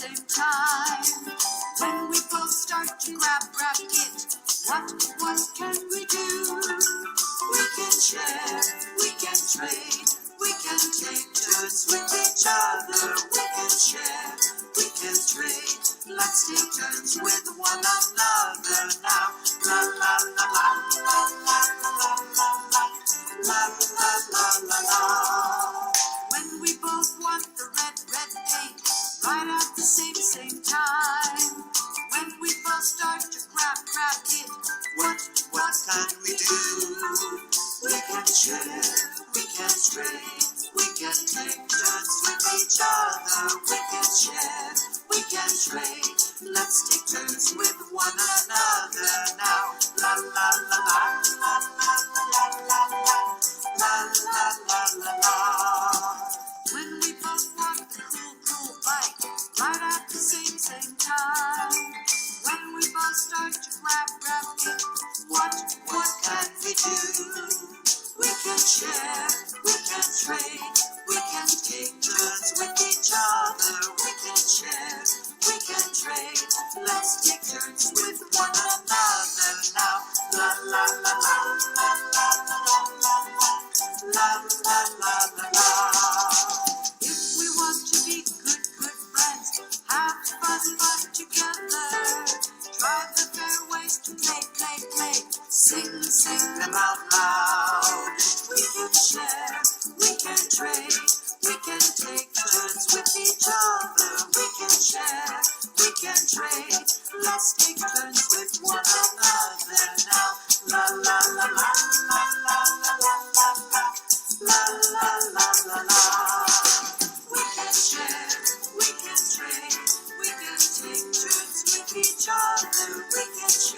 same time. When we both start to grab it, what can we do? We can share, we can trade, we can take turns with each other. We can share, we can trade. Let's take turns with one another now. La la la la la la la la la la la la la la. When we both want the red paint, right at the same time. When we both start to grab it, what can we do? We can share, we can trade, we can take turns with each other. We can share, we can trade. Let's take turns with one another now. La la la la la la la la la la la la la. When we both want the cool bike, right at the same time. When we both start to grab it, what can we do? We can share, we can trade, we can take turns with each other. We can share, we can trade. Let's take turns with one another now. La la la la la la la la la la la la la. If we want to be good friends, have fun together. Try the fair ways to play. Sing them out loud. We can share, we can trade, we can take turns with each other. We can share, we can trade. Let's take turns with one another now. La la la la la la la la la la la la la. We can share, we can trade, we can take turns with each other. We can share.